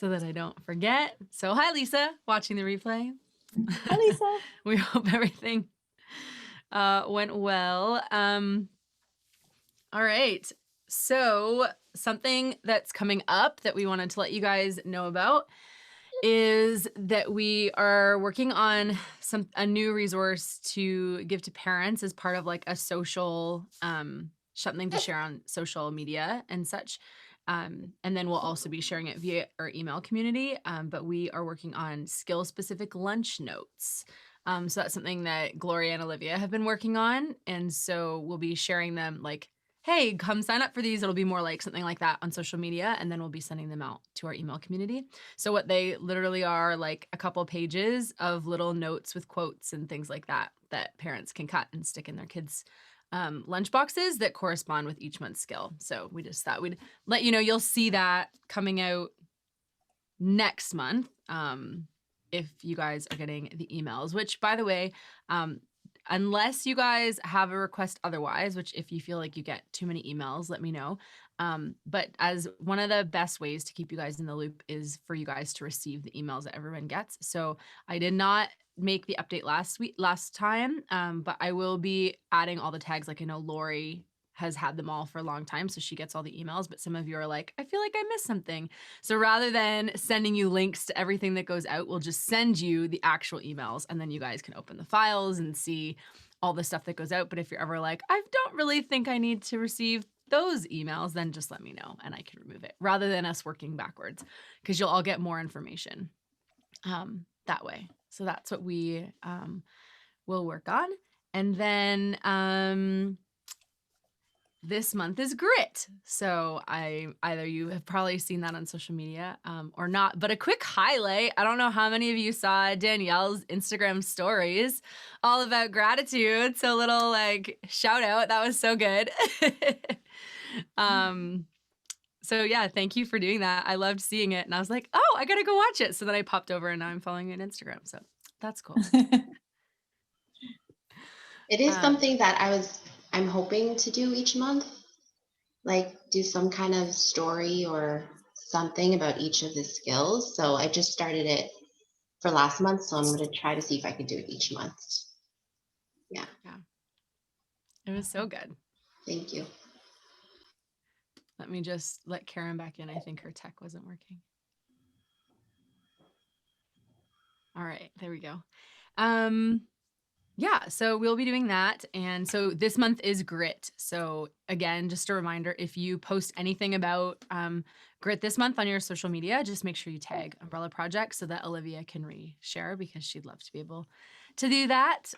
so that I don't forget. So hi, Lisa, watching the replay. Hi, Lisa. We hope everything went well. All right. So something that's coming up that we wanted to let you guys know about is that we are working on a new resource to give to parents as part of like a social something to share on social media and such. And then we'll also be sharing it via our email community. But we are working on skill specific lunch notes. So that's something that Gloria and Olivia have been working on. And so we'll be sharing them like, hey, come sign up for these. It'll be more like something like that on social media. And then we'll be sending them out to our email community. So what they literally are like a couple pages of little notes with quotes and things like that that parents can cut and stick in their kids' lunch boxes that correspond with each month's skill. So we just thought we'd let you know. You'll see that coming out next month if you guys are getting the emails, which by the way, unless you guys have a request otherwise, which if you feel like you get too many emails, let me know. But as one of the best ways to keep you guys in the loop is for you guys to receive the emails that everyone gets. So I did not make the update last time, but I will be adding all the tags. Like I know Lori has had them all for a long time, so she gets all the emails, but some of you are like, I feel like I missed something. So rather than sending you links to everything that goes out, we'll just send you the actual emails and then you guys can open the files and see all the stuff that goes out. But if you're ever like, I don't really think I need to receive those emails, then just let me know and I can remove it rather than us working backwards, because you'll all get more information that way. So that's what we will work on. And then this month is grit. So either you have probably seen that on social media or not, but a quick highlight. I don't know how many of you saw Danielle's Instagram stories all about gratitude. So little like shout out. That was so good. So yeah, thank you for doing that. I loved seeing it and I was like, oh, I gotta go watch it. So then I popped over and now I'm following you on Instagram. So that's cool. It is something that I'm hoping to do each month, like do some kind of story or something about each of the skills. So I just started it for last month, so I'm going to try to see if I can do it each month. Yeah. It was so good. Thank you. Let me just let Karen back in. I think her tech wasn't working. All right, there we go. Yeah, so we'll be doing that. And so this month is grit. So again, just a reminder, if you post anything about grit this month on your social media, just make sure you tag Umbrella Project so that Olivia can reshare, because she'd love to be able to do that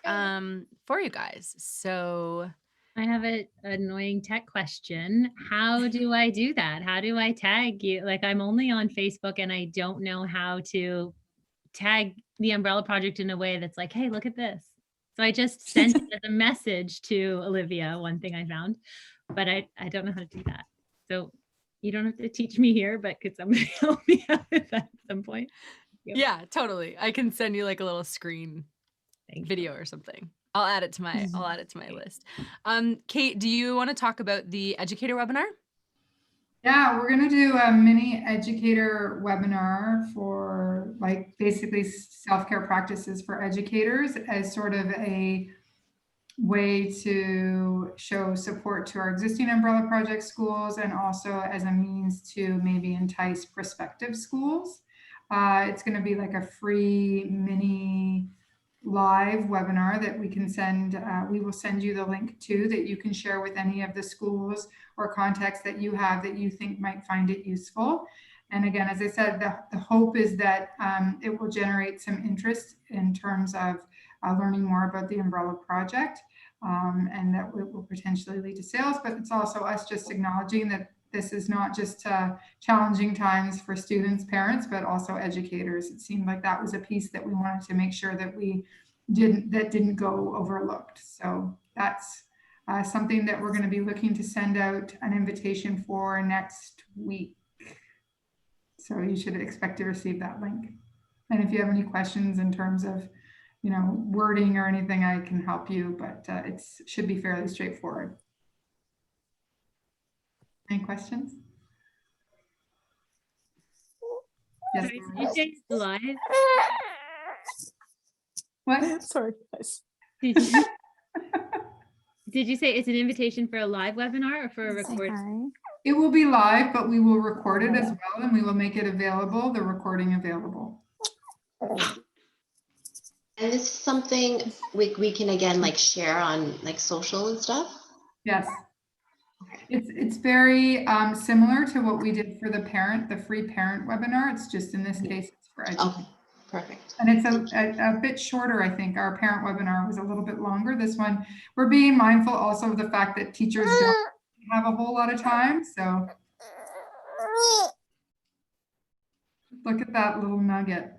for you guys. So I have an annoying tech question. How do I do that? How do I tag you? Like I'm only on Facebook and I don't know how to tag the Umbrella Project in a way that's like, hey, look at this. So I just sent it as a message to Olivia, one thing I found, but I don't know how to do that. So you don't have to teach me here, but could somebody help me out with that at some point? yeah, totally. I can send you like a little screen video or something. I'll add it to my list. Kate, do you want to talk about the educator webinar? Yeah, we're going to do a mini educator webinar for like basically self-care practices for educators as sort of a way to show support to our existing Umbrella Project schools and also as a means to maybe entice prospective schools. It's going to be like a free mini live webinar that we can send. We will send you the link to that you can share with any of the schools or contacts that you have that you think might find it useful. And again, as I said, the hope is that it will generate some interest in terms of learning more about the Umbrella Project, and that it will potentially lead to sales. But it's also us just acknowledging that this is not just challenging times for students, parents, but also educators. It seemed like that was a piece that we wanted to make sure that we didn't go overlooked. So that's something that we're going to be looking to send out an invitation for next week. So you should expect to receive that link. And if you have any questions in terms of, you know, wording or anything, I can help you, but it should be fairly straightforward. Any questions? Yes. Sorry, did you say it's live? What? Sorry, guys. Did you, did you say it's an invitation for a live webinar or for a Say recording? hi. It will be live, but we will record it as well, and we will make it available, the recording available. And this is something we can again like share on like social and stuff. Yes. It's very similar to what we did for the free parent webinar. It's just in this case, it's for education. Okay, perfect. And it's a bit shorter, I think. Our parent webinar was a little bit longer. This one, we're being mindful also of the fact that teachers don't have a whole lot of time. So look at that little nugget.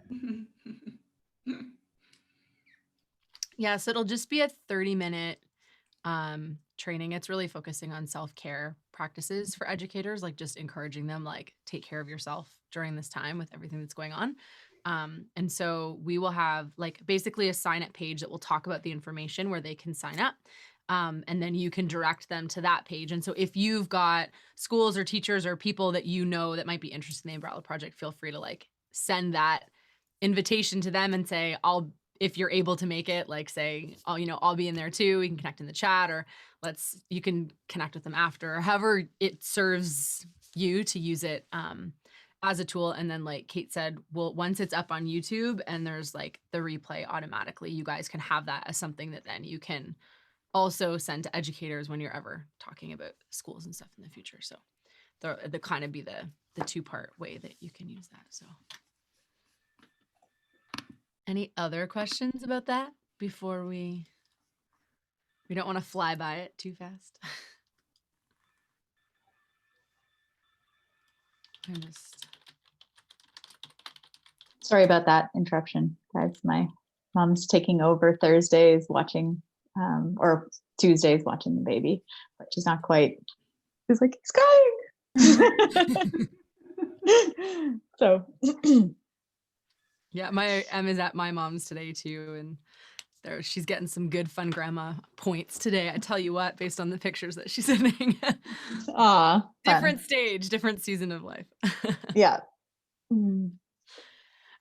Yeah, so it'll just be a 30-minute training. It's really focusing on self-care practices for educators, like just encouraging them, like take care of yourself during this time with everything that's going on. And so we will have like basically a sign up page that will talk about the information where they can sign up. And then you can direct them to that page. And so if you've got schools or teachers or people that you know that might be interested in the Umbrella Project, feel free to like send that invitation to them and say, if you're able to make it, like say, I'll be in there too. We can connect in the chat, or you can connect with them after, or however it serves you to use it as a tool. And then like Kate said, once it's up on YouTube and there's like the replay automatically, you guys can have that as something that then you can also send to educators when you're ever talking about schools and stuff in the future. So the kind of be the two-part way that you can use that. So any other questions about that before we don't want to fly by it too fast? Sorry about that interruption, guys. My mom's taking over Thursdays watching, or Tuesdays watching the baby, but she's not quite. She's like, it's going. So. Yeah, my Em is at my mom's today too, and she's getting some good fun grandma points today. I tell you what, based on the pictures that she's sending. Aw, Different stage, different season of life. Yeah.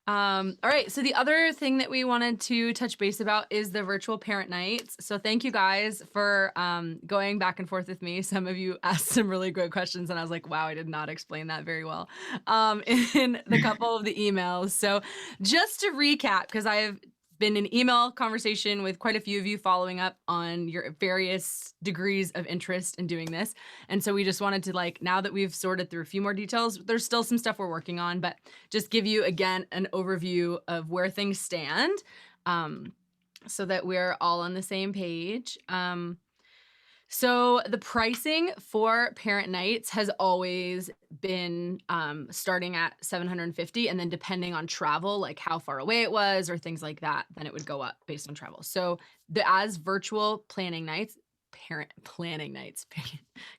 All right. So the other thing that we wanted to touch base about is the virtual parent nights. So thank you guys for going back and forth with me. Some of you asked some really good questions and I was like, wow, I did not explain that very well in the couple of the emails. So just to recap, because I have been in email conversation with quite a few of you following up on your various degrees of interest in doing this. And so we just wanted to, like, now that we've sorted through a few more details, there's still some stuff we're working on, but just give you again an overview of where things stand so that we're all on the same page. So the pricing for parent nights has always been starting at $750, and then depending on travel, like how far away it was or things like that, then it would go up based on travel. So as virtual planning nights, parent planning nights,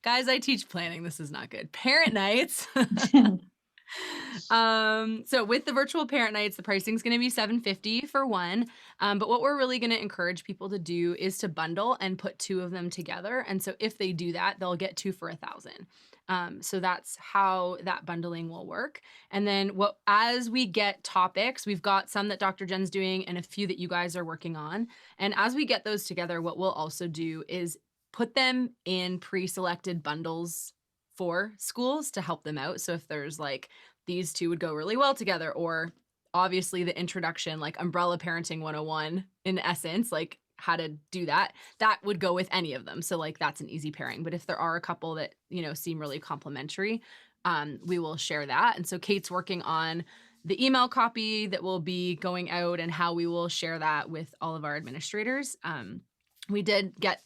guys, I teach planning. This is not good. Parent nights. So with the virtual parent nights, the pricing is going to be $750 for one. But what we're really going to encourage people to do is to bundle and put two of them together. And so if they do that, they'll get two for $1,000. So that's how that bundling will work. And then as we get topics, we've got some that Dr. Jen's doing and a few that you guys are working on. And as we get those together, what we'll also do is put them in pre-selected bundles for schools to help them out. So if there's like, these two would go really well together, or obviously the introduction, like Umbrella Parenting 101 in essence, like how to do that would go with any of them. So like that's an easy pairing. But if there are a couple that, seem really complementary, we will share that. And so Kate's working on the email copy that will be going out and how we will share that with all of our administrators. We did get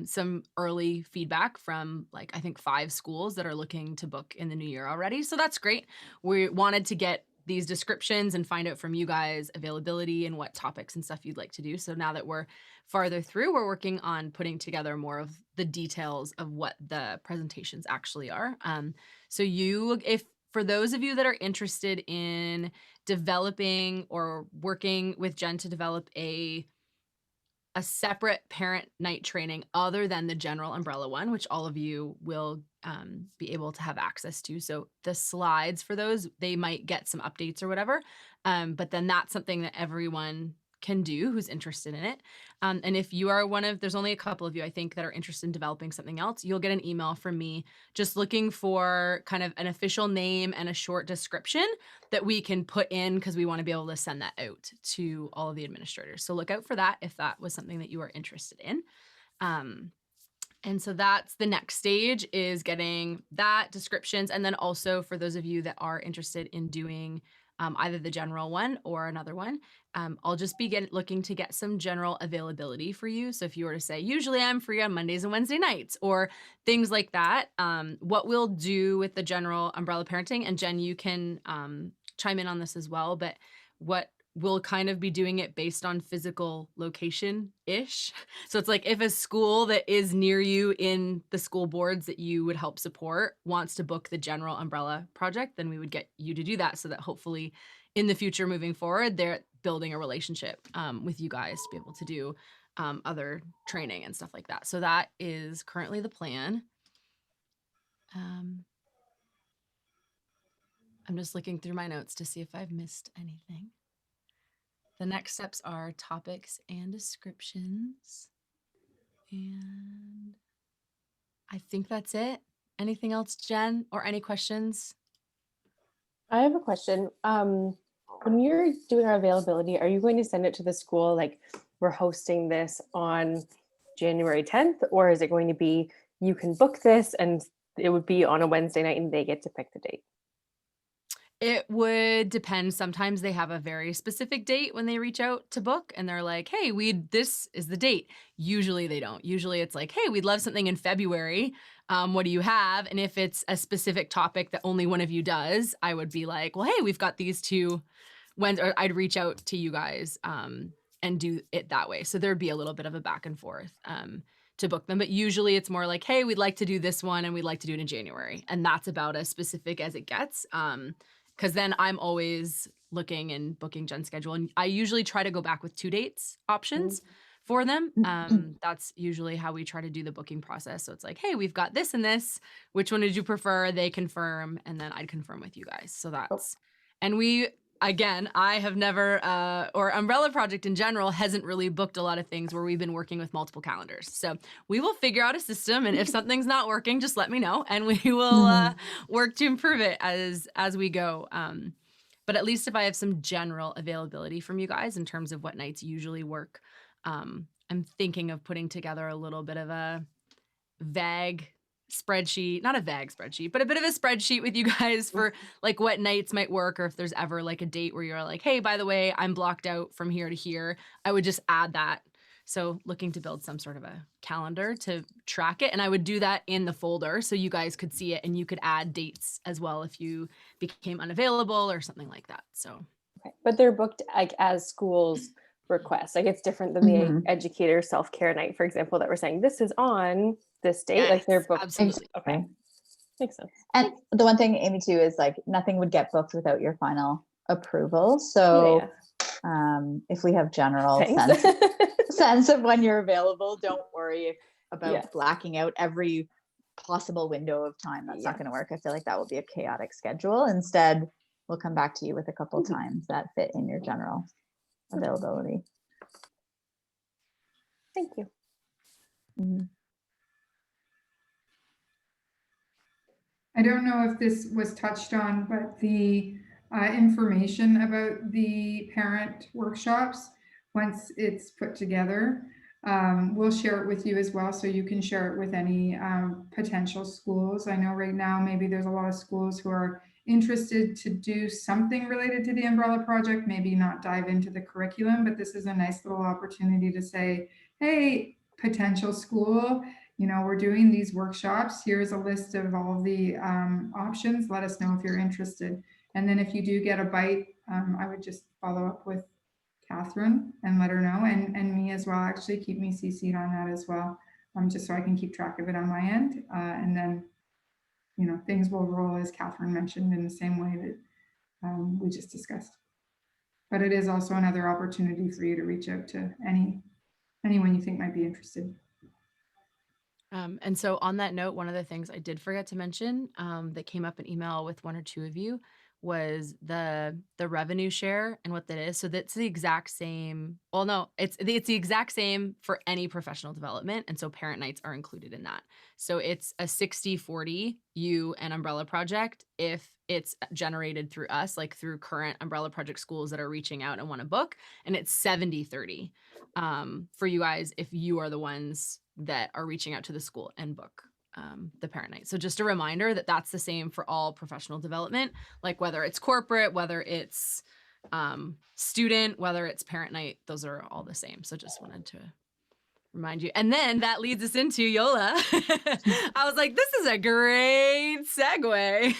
some early feedback from I think 5 schools that are looking to book in the new year already. So that's great. We wanted to get these descriptions and find out from you guys availability and what topics and stuff you'd like to do. So now that we're farther through, we're working on putting together more of the details of what the presentations actually are. For those of you that are interested in developing or working with Jen to develop a separate parent night training other than the general Umbrella one, which all of you will be able to have access to. So the slides for those, they might get some updates or whatever. But then that's something that everyone can do who's interested in it. And if you are there's only a couple of you, I think, that are interested in developing something else, you'll get an email from me just looking for kind of an official name and a short description that we can put in, because we want to be able to send that out to all of the administrators. So look out for that if that was something that you are interested in. And so that's the next stage, is getting that descriptions. And then also for those of you that are interested in doing either the general one or another one, I'll just be looking to get some general availability for you. So if you were to say, usually I'm free on Mondays and Wednesday nights, or things like that, what we'll do with the general umbrella parenting, and Jen, you can chime in on this as well, but what we'll kind of be doing it based on physical location-ish. So it's like if a school that is near you in the school boards that you would help support wants to book the general umbrella project, then we would get you to do that, so that hopefully in the future moving forward, they're building a relationship with you guys to be able to do other training and stuff like that. So that is currently the plan. I'm just looking through my notes to see if I've missed anything. The next steps are topics and descriptions. And I think that's it. Anything else, Jen, or any questions? I have a question. When you're doing our availability, are you going to send it to the school like we're hosting this on January 10th, or is it going to be you can book this and it would be on a Wednesday night and they get to pick the date? It would depend. Sometimes they have a very specific date when they reach out to book, and they're like, hey, this is the date. Usually they don't. Usually it's like, hey, we'd love something in February. What do you have? And if it's a specific topic that only one of you does, I would be like, well, hey, we've got these two. Or I'd reach out to you guys and do it that way. So there'd be a little bit of a back and forth to book them. But usually it's more like, hey, we'd like to do this one and we'd like to do it in January. And that's about as specific as it gets. Because then I'm always looking and booking Jen's schedule. And I usually try to go back with 2 dates options for them. That's usually how we try to do the booking process. So it's like, hey, we've got this and this. Which one did you prefer? They confirm, and then I'd confirm with you guys. So that's, and again, I have never, or Umbrella Project in general hasn't really booked a lot of things where we've been working with multiple calendars. So we will figure out a system, and if something's not working, just let me know, and we will work to improve it as we go. But at least if I have some general availability from you guys in terms of what nights usually work, I'm thinking of putting together a little bit of a vague spreadsheet, not a vague spreadsheet, but a bit of a spreadsheet with you guys for like what nights might work, or if there's ever like a date where you're like, hey, by the way, I'm blocked out from here to here, I would just add that. So looking to build some sort of a calendar to track it. And I would do that in the folder so you guys could see it, and you could add dates as well if you became unavailable or something like that. So, okay. But they're booked like as schools request. Like it's different than the educator self-care night, for example, that we're saying this is on this date. yes, like they're booked. Absolutely. Okay. Makes sense. And the one thing, Amy, too, is like nothing would get booked without your final approval. So if we have general sense of when you're available, don't worry about blacking out every possible window of time. That's not going to work. I feel like that will be a chaotic schedule. Instead, we'll come back to you with a couple times that fit in your general availability. Thank you. I don't know if this was touched on, but the information about the parent workshops, once it's put together, we'll share it with you as well, so you can share it with any potential schools. I know right now maybe there's a lot of schools who are interested to do something related to the Umbrella Project, maybe not dive into the curriculum, but this is a nice little opportunity to say, hey, potential school, you know, we're doing these workshops. Here's a list of all the options. Let us know if you're interested. And then if you do get a bite, I would just follow up with Catherine and let her know, and me as well. Actually, keep me CC'd on that as well, just so I can keep track of it on my end. And then, you know, things will roll, as Catherine mentioned, in the same way that we just discussed. But it is also another opportunity for you to reach out to anyone you think might be interested. And so on that note, one of the things I did forget to mention that came up in email with one or two of you was the revenue share and what that is. So that's the exact same. Well, no, it's the exact same for any professional development. And so parent nights are included in that. So it's a 60-40 you and Umbrella Project if it's generated through us, like through current Umbrella Project schools that are reaching out and want to book. And it's 70-30 for you guys if you are the ones that are reaching out to the school and book the parent night. So just a reminder that that's the same for all professional development, like whether it's corporate, whether it's student, whether it's parent night, those are all the same. So just wanted to remind you. And then that leads us into Yola. I was like, this is a great segue.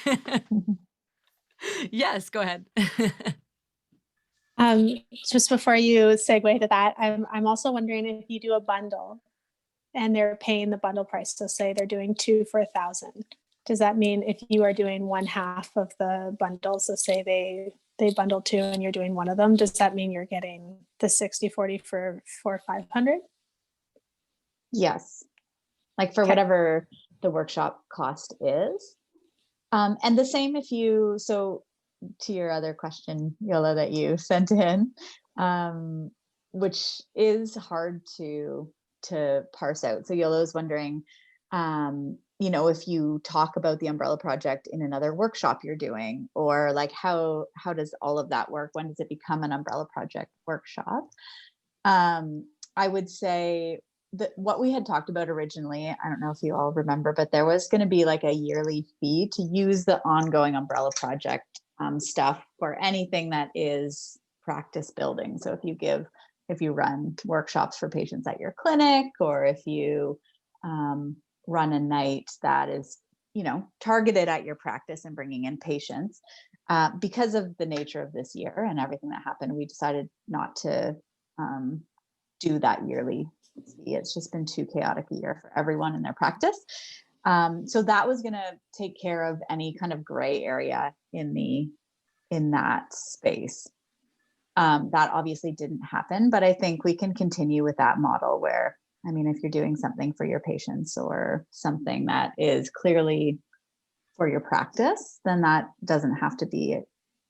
Yes, go ahead. Just before you segue to that, I'm also wondering if you do a bundle and they're paying the bundle price. So say they're doing 2 for $1,000. Does that mean if you are doing one half of the bundle, so say they bundle 2 and you're doing one of them, does that mean you're getting the 60-40 for 500? Yes. Like for Okay. whatever the workshop cost is. And the same if you, so to your other question, Yola, that you sent in, which is hard to parse out. So Yola is wondering, if you talk about the Umbrella Project in another workshop you're doing, or like how does all of that work? When does it become an Umbrella Project workshop? I would say that what we had talked about originally, I don't know if you all remember, but there was going to be like a yearly fee to use the ongoing Umbrella Project stuff for anything that is practice building. So if you run workshops for patients at your clinic, or if you run a night that is, targeted at your practice and bringing in patients, because of the nature of this year and everything that happened, we decided not to do that yearly fee. It's just been too chaotic a year for everyone in their practice. So that was going to take care of any kind of gray area in that space. That obviously didn't happen, but I think we can continue with that model where, if you're doing something for your patients or something that is clearly for your practice, then that doesn't have to be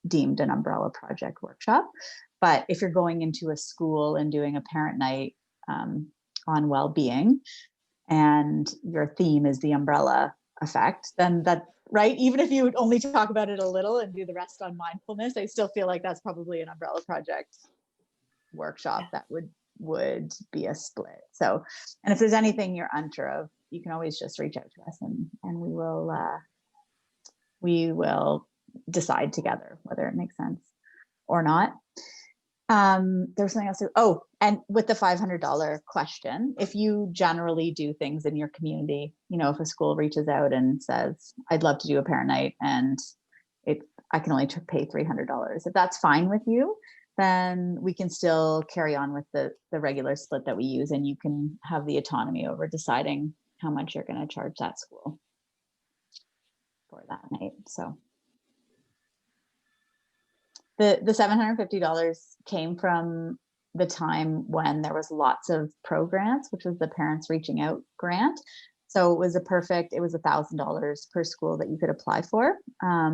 deemed an Umbrella Project workshop. But if you're going into a school and doing a parent night on well-being, and your theme is the umbrella effect, then that, right, even if you would only talk about it a little and do the rest on mindfulness, I still feel like that's probably an Umbrella Project workshop that would be a split. So, and if there's anything you're unsure of, you can always just reach out to us and we will decide together whether it makes sense or not. There's something else. And with the $500 question, if you generally do things in your community, if a school reaches out and says, I'd love to do a parent night and I can only pay $300. If that's fine with you, then we can still carry on with the regular split that we use, and you can have the autonomy over deciding how much you're going to charge that school for that night. So the $750 came from the time when there was lots of pro grants, which was the Parents Reaching Out grant. So it was $1,000 per school that you could apply for.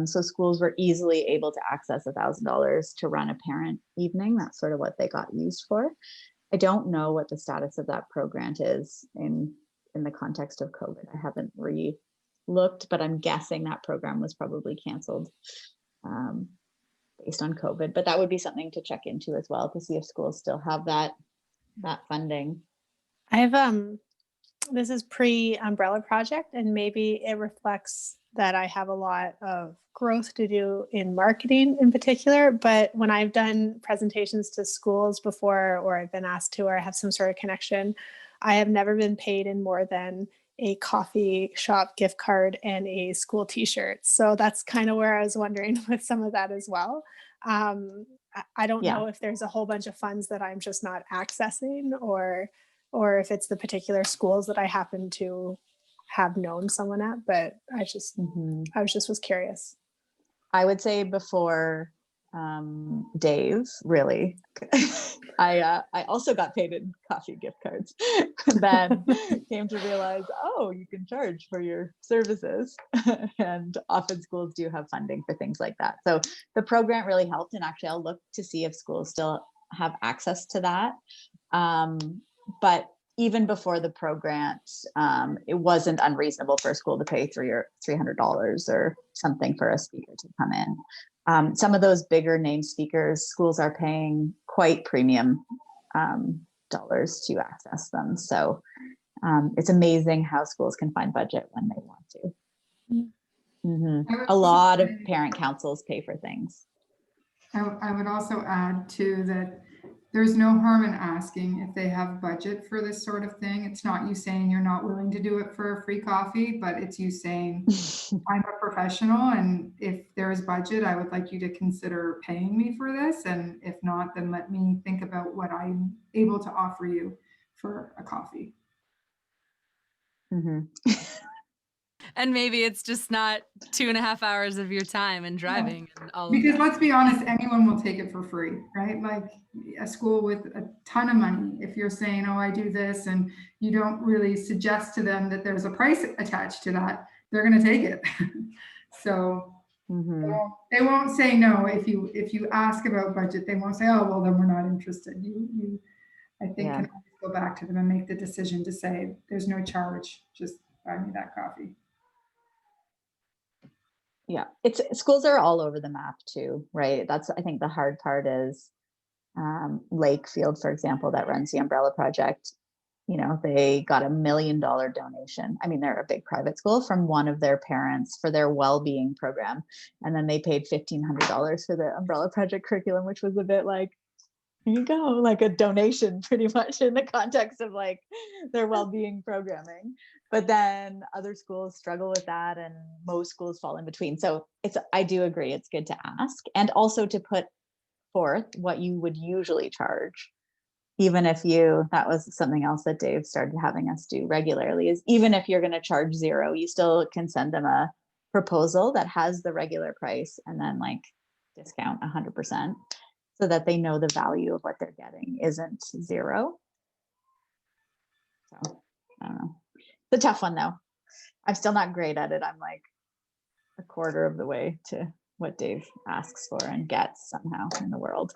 So schools were easily able to access $1,000 to run a parent evening. That's sort of what they got used for. I don't know what the status of that pro grant is in the context of COVID. I haven't re-looked, but I'm guessing that program was probably canceled based on COVID. But that would be something to check into as well, to see if schools still have that funding. This is pre-Umbrella Project, and maybe it reflects that I have a lot of growth to do in marketing in particular. But when I've done presentations to schools before, or I've been asked to, or I have some sort of connection, I have never been paid in more than a coffee shop gift card and a school t-shirt. So that's kind of where I was wondering with some of that as well. I don't know if there's a whole bunch of funds that I'm just not accessing, or if it's the particular schools that I happen to have known someone at, but I was curious. I would say before Dave, really. I also got paid in coffee gift cards, then came to realize, oh, you can charge for your services. And often schools do have funding for things like that. So the program really helped. And actually, I'll look to see if schools still have access to that. But even before the pro grant, it wasn't unreasonable for a school to pay $300 or something for a speaker to come in. Some of those bigger name speakers, schools are paying quite premium dollars to access them. So it's amazing how schools can find budget when they want to. Mm-hmm. A lot of parent councils pay for things. I would also add too that there's no harm in asking if they have budget for this sort of thing. It's not you saying you're not willing to do it for a free coffee, but it's you saying, I'm a professional, and if there is budget, I would like you to consider paying me for this. And if not, then let me think about what I'm able to offer you for a coffee. Mm-hmm. And maybe it's just not 2.5 hours of your time and driving and all of Because that. let's be honest, anyone will take it for free, right? Like a school with a ton of money, if you're saying, oh, I do this, and you don't really suggest to them that there's a price attached to that, they're going to take it. So they won't say no. If you ask about budget, they won't say, oh, well, then we're not interested. You I think can always go back to them and make the decision to say, there's no charge, just buy me that coffee. Yeah, schools are all over the map too, right? That's, I think the hard part is Lakefield, for example, that runs the Umbrella Project. You know, they got $1 million donation. I mean, they're a big private school, from one of their parents for their well-being program. And then they paid $1,500 for the Umbrella Project curriculum, which was a bit like, here you go, like a donation pretty much in the context of like their well-being programming. But then other schools struggle with that, and most schools fall in between. So I do agree, it's good to ask, and also to put forth what you would usually charge. Even if that was something else that Dave started having us do regularly, is even if you're going to charge $0, you still can send them a proposal that has the regular price and then like discount 100%, so that they know the value of what they're getting isn't $0. So I don't know. It's a tough one though. I'm still not great at it. I'm like a quarter of the way to what Dave asks for and gets somehow in the world.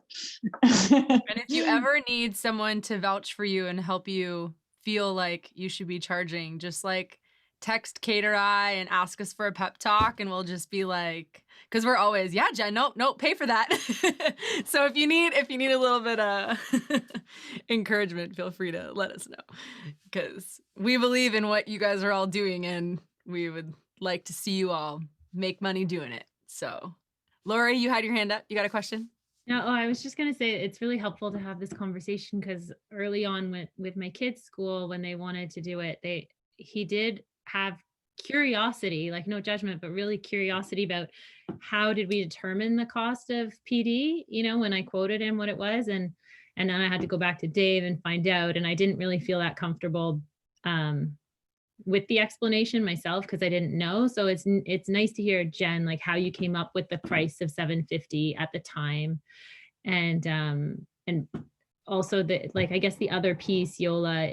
And if you ever need someone to vouch for you and help you feel like you should be charging, just like text Kate or I and ask us for a pep talk, and we'll just be like, because we're always, yeah, Jen, nope, pay for that. So if you need a little bit of encouragement, feel free to let us know, because we believe in what you guys are all doing, and we would like to see you all make money doing it. So Lori, you had your hand up. You got a question? No, I was just going to say it's really helpful to have this conversation, because early on with my kids' school, when they wanted to do it, he did have curiosity, like no judgment, but really curiosity about how did we determine the cost of PD, you know, when I quoted him what it was. And then I had to go back to Dave and find out. And I didn't really feel that comfortable with the explanation myself, because I didn't know. So it's nice to hear, Jen, like how you came up with the price of $750 at the time. And also the, like, I guess the other piece, Yola,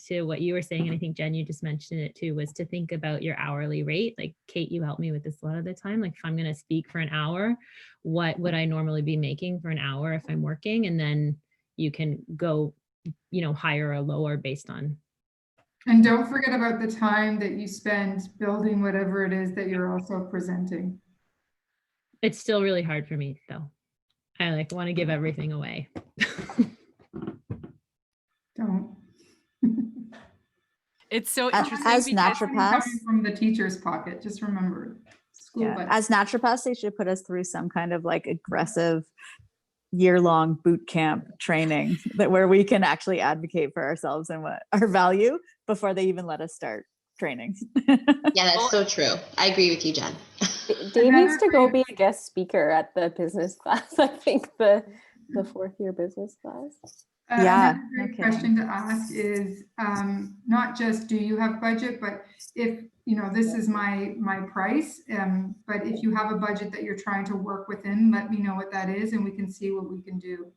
to what you were saying, and I think Jen, you just mentioned it too, was to think about your hourly rate. Like Kate, you help me with this a lot of the time. Like if I'm going to speak for an hour, what would I normally be making for an hour if I'm working? And then you can go, you know, higher or lower based on. And don't forget about the time that you spend building whatever it is that you're also presenting. It's still really hard for me though. I like want to give everything away. Don't. It's so As interesting because naturopaths, Coming from the teacher's pocket, just remember. School budget. as naturopaths, they should put us through some kind of like aggressive year-long boot camp training where we can actually advocate for ourselves and what our value before they even let us start training. Yeah, that's so true. I agree with you, Jen. Dave needs to go be a guest speaker at the business class. I think the 4th year business class. Yeah, Another no great kidding. question to ask is not just do you have budget, but if, you know, this is my price, but if you have a budget that you're trying to work within, let me know what that is and we can see what we can do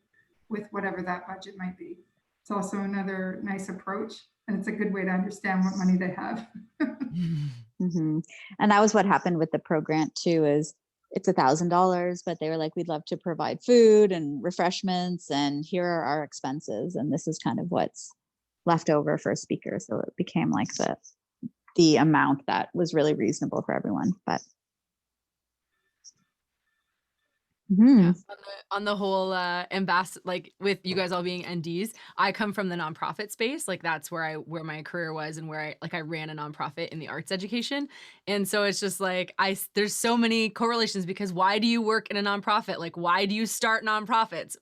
with whatever that budget might be. It's also another nice approach, and it's a good way to understand what money they have. Mhm. And that was what happened with the pro grant too, is it's $1,000, but they were like, we'd love to provide food and refreshments, and here are our expenses. And this is kind of what's left over for a speaker. So it became like the amount that was really reasonable for everyone. But Mhm. Yeah, on the whole ambassador, like with you guys all being NDs, I come from the nonprofit space. Like that's where my career was, and where I ran a nonprofit in the arts education. And so it's just like there's so many correlations, because why do you work in a nonprofit? Like why do you start nonprofits?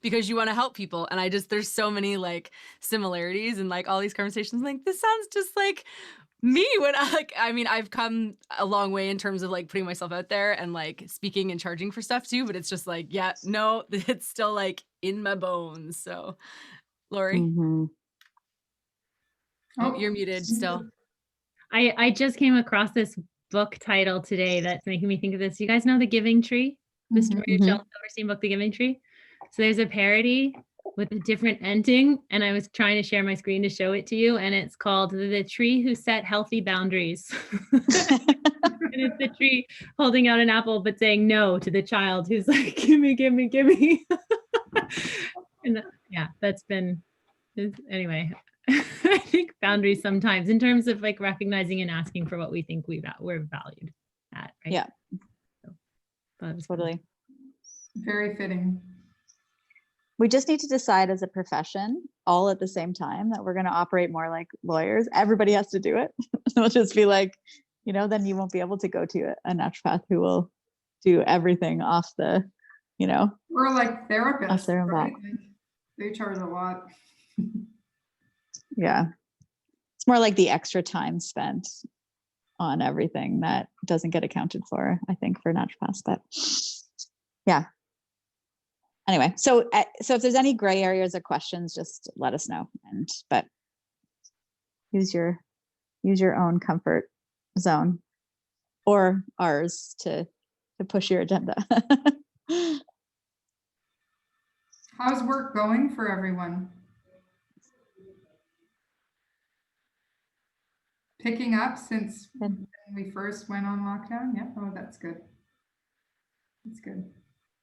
Because you want to help people. And there's so many like similarities, and like all these conversations, like this sounds just like me when I've come a long way in terms of like putting myself out there and like speaking and charging for stuff too, but it's just like, yeah, no, it's still like in my bones. So Lori, Mhm. oh, you're muted still. I just came across this book title today that's making me think of this. You guys know The Giving Tree? The story of Shel Silverstein book, The Giving Tree? So there's a parody with a different ending, and I was trying to share my screen to show it to you, and it's called The Tree Who Set Healthy Boundaries. And it's the tree holding out an apple but saying no to the child who's like, give me, give me, give me. And yeah, that's been, anyway. I think boundaries sometimes in terms of like recognizing and asking for what we think we're valued at, right? Yeah. So, that was cool. Totally. Very fitting. We just need to decide as a profession all at the same time that we're going to operate more like lawyers. Everybody has to do it. It'll just be like, you know, then you won't be able to go to a naturopath who will do everything off the, you know, Or like therapists, off their own right? back. Like, they charge a lot. Yeah. It's more like the extra time spent on everything that doesn't get accounted for, I think, for naturopaths. But yeah. Anyway, so if there's any gray areas or questions, just let us know. But use your own comfort zone or ours to push your agenda. How's work going for everyone? Picking up since Good. we first went on lockdown? Yeah. Oh, that's good. That's good.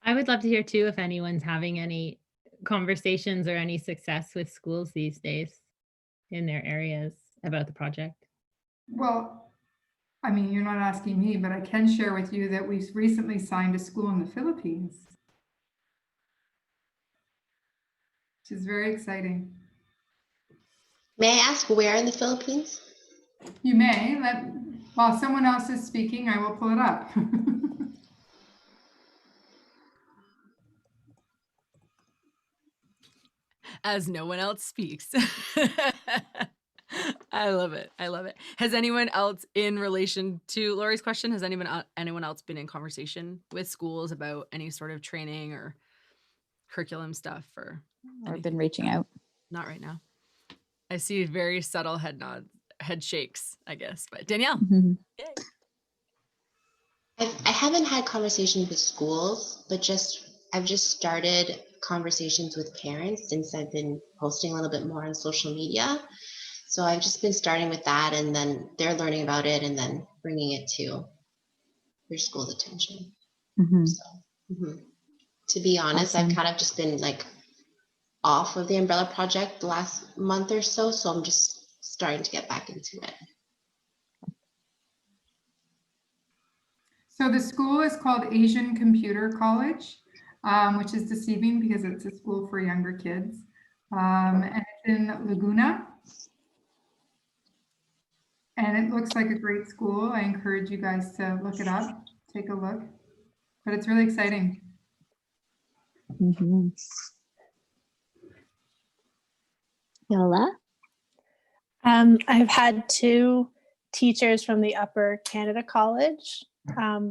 I would love to hear too if anyone's having any conversations or any success with schools these days in their areas about the project. Well, I mean, you're not asking me, but I can share with you that we've recently signed a school in the Philippines, which is very exciting. May I ask where in the Philippines? You may while someone else is speaking, I will pull it up. As no one else speaks. I love it. I love it. Has anyone else, in relation to Lori's question, has anyone else been in conversation with schools about any sort of training or curriculum stuff or been reaching out? Not right now. I see very subtle head nods, head shakes, I guess. But Danielle. Mhm. Yay. I haven't had conversations with schools, but I've just started conversations with parents since I've been posting a little bit more on social media. So I've just been starting with that, and then they're learning about it and then bringing it to your school's attention. Mhm. So, to be honest, Awesome. I've kind of just been like off of the Umbrella Project the last month or so. So I'm just starting to get back into it. So the school is called Asian Computer College, which is deceiving because it's a school for younger kids. And it's in Laguna. And it looks like a great school. I encourage you guys to look it up, take a look. But it's really exciting. Mhm. Yola? I've had 2 teachers from the Upper Canada College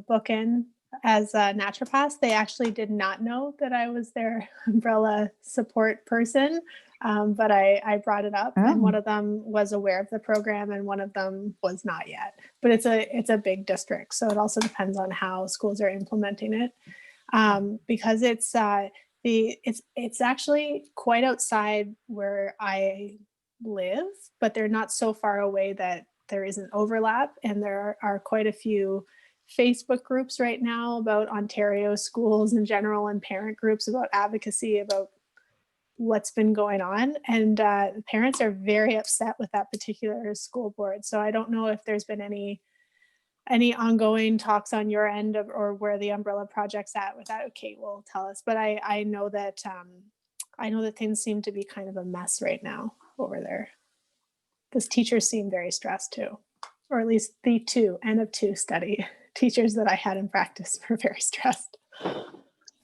book in as naturopaths, they actually did not know that I was their umbrella support person. But I brought it up, and one of them was aware of the program, and one of them was not yet. But it's a big district, so it also depends on how schools are implementing it, because it's actually quite outside where I live, but they're not so far away that there isn't overlap, and there are quite a few Facebook groups right now about Ontario schools in general, and parent groups about advocacy about what's been going on. And the parents are very upset with that particular school board. So I don't know if there's been any ongoing talks on your end of, or where the umbrella project's at with that. Kate will tell us, but I know that things seem to be kind of a mess right now over there, because teachers seem very stressed too, or at least the N of 2 study teachers that I had in practice were very stressed.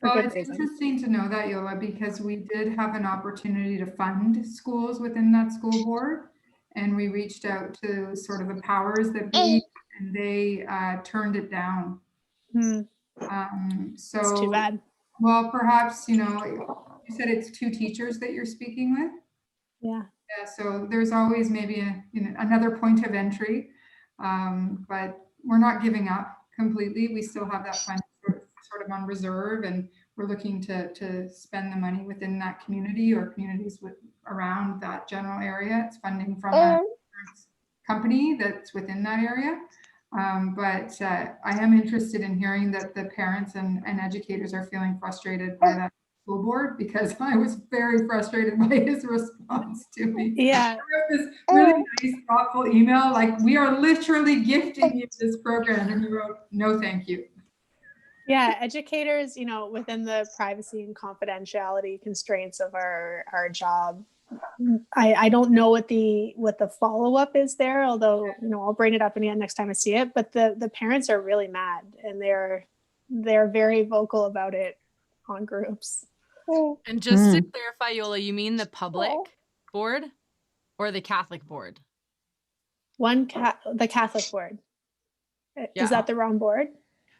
Well, it's interesting to know that, Yola, because we did have an opportunity to fund schools within that school board, and we reached out to sort of the powers that be, and they turned it down. So it's too bad. Well, perhaps, you said it's 2 teachers that you're speaking with. Yeah. Yeah. So there's always maybe another point of entry, but we're not giving up completely. We still have that fund sort of on reserve, and we're looking to spend the money within that community or communities around that general area. It's funding from a company that's within that area. But I am interested in hearing that the parents and educators are feeling frustrated by that school board, because I was very frustrated by his response to me. Yeah. I wrote this really nice, thoughtful email, like, we are literally gifting you this program. And he wrote, no, thank you. Yeah, educators, within the privacy and confidentiality constraints of our job, I don't know what the follow-up is there, although, I'll bring it up again next time I see it. But the parents are really mad, and they're very vocal about it on groups. And just to clarify, Yola, you mean the public board or the Catholic board? The Catholic board. Yeah. Is that the wrong board?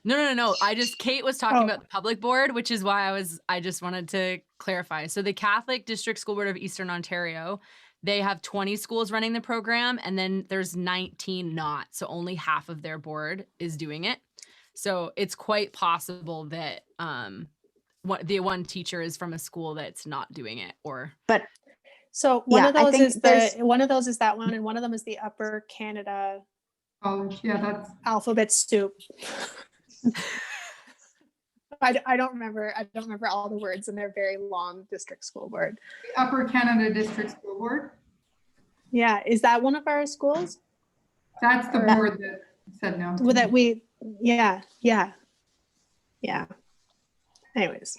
No. Kate was talking about the public board, which is why I just wanted to clarify. So the Catholic District School Board of Eastern Ontario, they have 20 schools running the program, and then there's 19 not. So only half of their board is doing it. So it's quite possible that the one teacher is from a school that's not doing it, So one of those is that one, and one of them is the Upper Canada College. Yeah, that's alphabet soup. I don't remember all the words in their very long district school board. the Upper Canada District School Board. Yeah, is that one of our schools? That's the board that said no. Yeah. Anyways.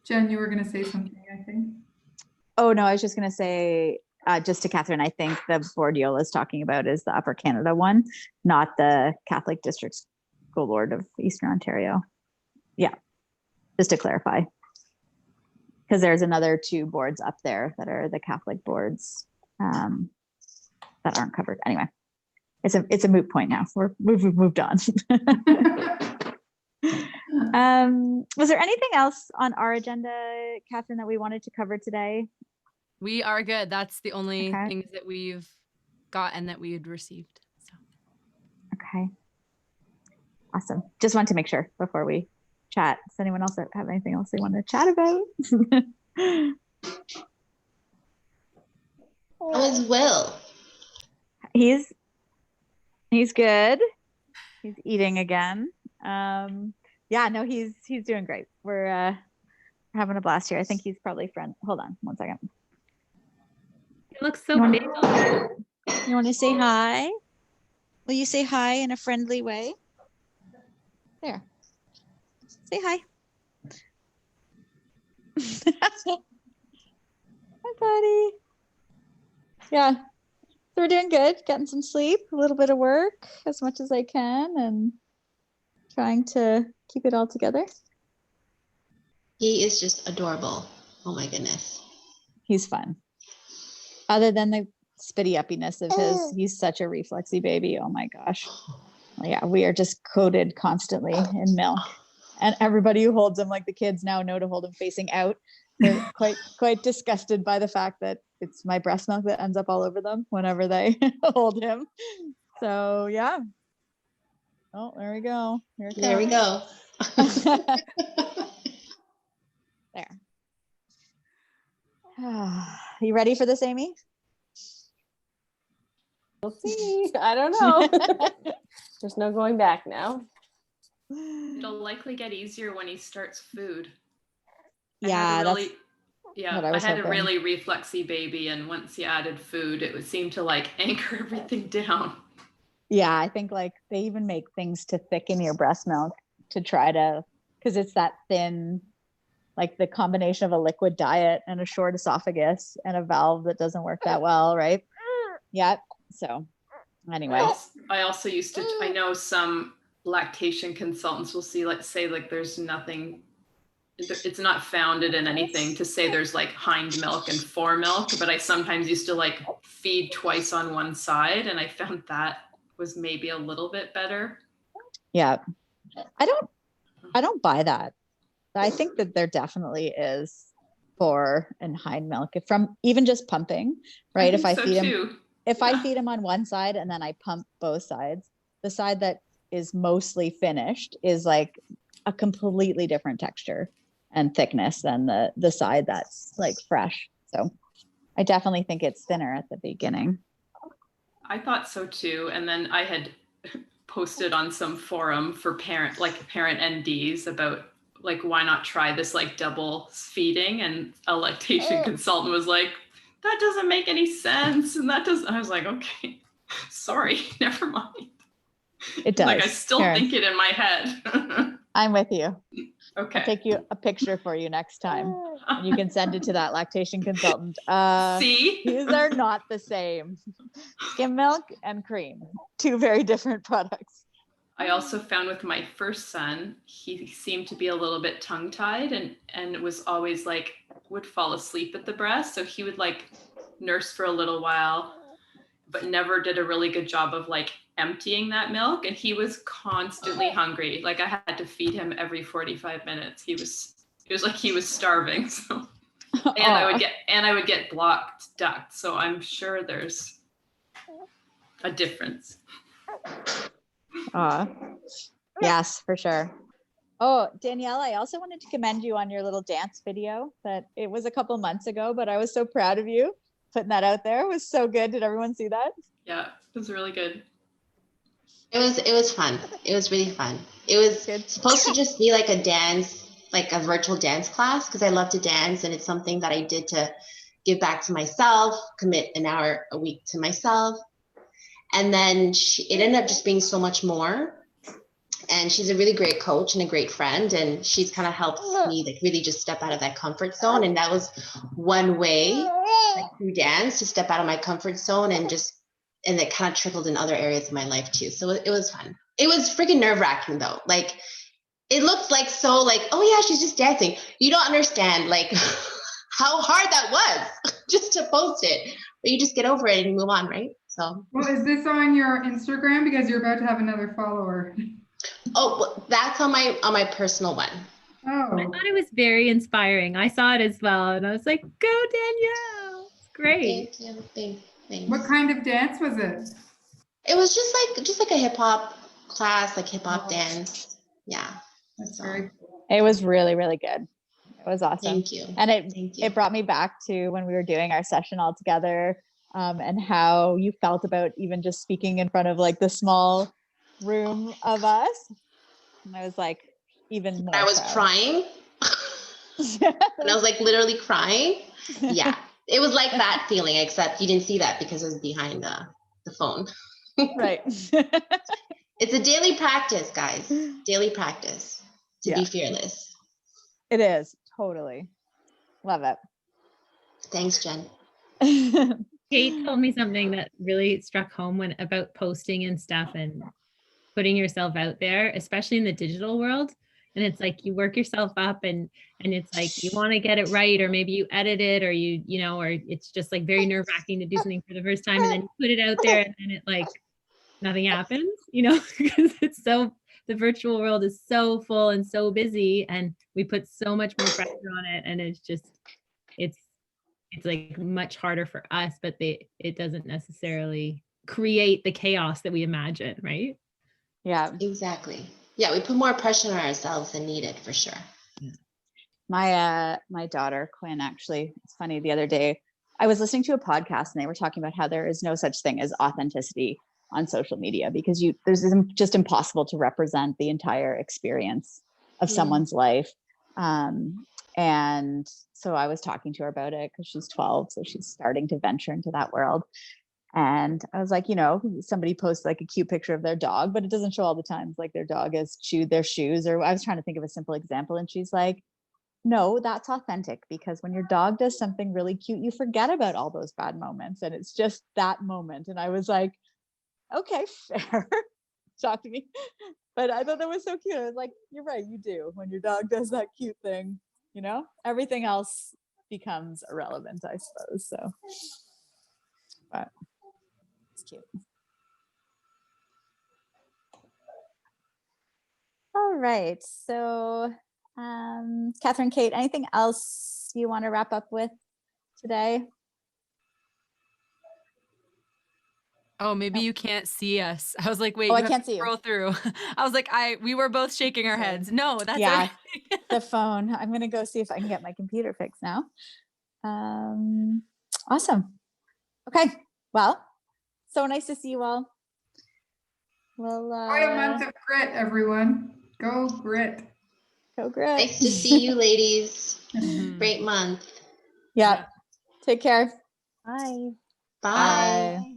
Jen, you were going to say something, I think. Oh, no, I was just going to say, just to Catherine, I think the board Yola is talking about is the Upper Canada one, not the Catholic District School Board of Eastern Ontario. Yeah, just to clarify. Because there's another 2 boards up there that are the Catholic boards that aren't covered. Anyway, it's a moot point now. We've moved on. Was there anything else on our agenda, Catherine, that we wanted to cover today? We are good. That's the only things that we've got and that we had received. So. Okay. Awesome. Just wanted to make sure before we chat. Does anyone else have anything else they want to chat about? How is Will? He's good. He's eating again. Yeah, no, he's doing great. We're having a blast here. I think he's probably hold on one second. It looks so big. You want to say hi? Will you say hi in a friendly way? There. Say hi. Hi, buddy. Yeah. So we're doing good. Getting some sleep, a little bit of work as much as I can, and trying to keep it all together. He is just adorable. Oh my goodness. He's fun. Other than the spitty uppiness of his. He's such a reflexy baby. Oh my gosh. Yeah, we are just coated constantly in milk. And everybody who holds him, like the kids now know to hold him facing out. They're quite disgusted by the fact that it's my breast milk that ends up all over them whenever they hold him. So yeah. Oh, there we go. Here it There we comes. go. There. You ready for this, Amy? We'll see. I don't know. There's no going back now. It'll likely get easier when he starts food. Yeah, that's what I was I had hoping. a really reflexy baby, and once he added food, it would seem to like anchor everything down. Yeah, I think like they even make things to thicken your breast milk to try to, because it's that thin, like the combination of a liquid diet and a short esophagus and a valve that doesn't work that well, right? Yeah. So anyway. I also used to, I know some lactation consultants will say there's nothing, it's not founded in anything to say there's like hind milk and fore milk, but I sometimes used to like feed twice on one side, and I found that was maybe a little bit better. Yeah. I don't buy that. I think that there definitely is fore and hind milk from even just pumping, right? If I feed him, I feed him on one side and then I pump both sides, the side that is mostly finished is like a completely different texture and thickness than the side that's like fresh. So I definitely think it's thinner at the beginning. I thought so too. And then I had posted on some forum for parent NDs about like, why not try this like double feeding? And a lactation consultant was like, that doesn't make any sense. And I was like, okay, sorry, never mind. It does. Like I still think it in my head. I'm with you. Okay. I'll take you a picture for you next time. And you can send it to that lactation consultant. See? These are not the same. Skim milk and cream, two very different products. I also found with my first son, he seemed to be a little bit tongue-tied and was always like, would fall asleep at the breast. So he would like nurse for a little while, but never did a really good job of like emptying that milk. And he was constantly hungry. Like I had to feed him every 45 minutes. It was like he was starving. So, and I would get blocked duct. So I'm sure there's a difference. Yes, for sure. Oh, Danielle, I also wanted to commend you on your little dance video that it was a couple months ago, but I was so proud of you putting that out there. It was so good. Did everyone see that? Yeah, it was really good. It was fun. It was really fun. It was supposed to just be like a dance, like a virtual dance class, because I love to dance, and it's something that I did to give back to myself, commit an hour a week to myself. And then it ended up just being so much more. And she's a really great coach and a great friend. And she's kind of helped me like really just step out of that comfort zone. And that was one way, like through dance, to step out of my comfort zone and it kind of trickled in other areas of my life too. So it was fun. It was freaking nerve-wracking though. Like it looked like so like, oh yeah, she's just dancing. You don't understand like how hard that was just to post it. But you just get over it and move on, right? So. Well, is this on your Instagram? Because you're about to have another follower. Oh, well, that's on my personal one. Oh. I thought it was very inspiring. I saw it as well, and I was like, "Go Danielle! It's great." Thank you. Thanks. What kind of dance was it? It was just like a hip hop class, like hip hop dance. Yeah. That's very cool. It was really, really good. It was awesome. Thank you. And it brought me back to when we were doing our session all together, and how you felt about even just speaking in front of like the small room of us. And I was like, even more. I was crying. And I was like literally crying. Yeah. It was like that feeling, except you didn't see that because it was behind the phone. Right. It's a daily practice, guys. Daily practice to be fearless. It is. Totally. Love it. Thanks, Jen. Kate told me something that really struck home about posting and stuff and putting yourself out there, especially in the digital world. And it's like you work yourself up and it's like you want to get it right, or maybe you edit it, or you know, or it's just like very nerve-wracking to do something for the first time, and then you put it out there and then it like nothing happens, you know, because it's so, the virtual world is so full and so busy, and we put so much more pressure on it, and it's just, it's like much harder for us, but it doesn't necessarily create the chaos that we imagine, right? Yeah. Exactly. Yeah, we put more pressure on ourselves than needed for sure. My daughter Quinn, actually, it's funny, the other day I was listening to a podcast and they were talking about how there is no such thing as authenticity on social media, because there's just impossible to represent the entire experience of someone's life. And so I was talking to her about it because she's 12, so she's starting to venture into that world. And I was like, you know, somebody posts like a cute picture of their dog, but it doesn't show all the times like their dog has chewed their shoes, or I was trying to think of a simple example. And she's like, no, that's authentic, because when your dog does something really cute, you forget about all those bad moments. And it's just that moment. And I was like, okay, fair. Shocked me. But I thought that was so cute. I was like, you're right, you do. When your dog does that cute thing, you know, everything else becomes irrelevant, I suppose. So, but it's cute. All right. So, Catherine, Kate, anything else you want to wrap up with today? Oh, maybe you can't see us. I was like, wait, Oh, you I have can't to see you. scroll through. I was like, we were both shaking our Sorry. heads. No, that's Yeah, okay. the phone. I'm gonna go see if I can get my computer fixed now. Awesome. Okay. Well, so nice to see you all. Well, Enjoy a month of grit, everyone. Go grit. Go grit. Nice to see you, ladies. Mhm. Great month. Yeah. Take care. Bye. Bye. Bye.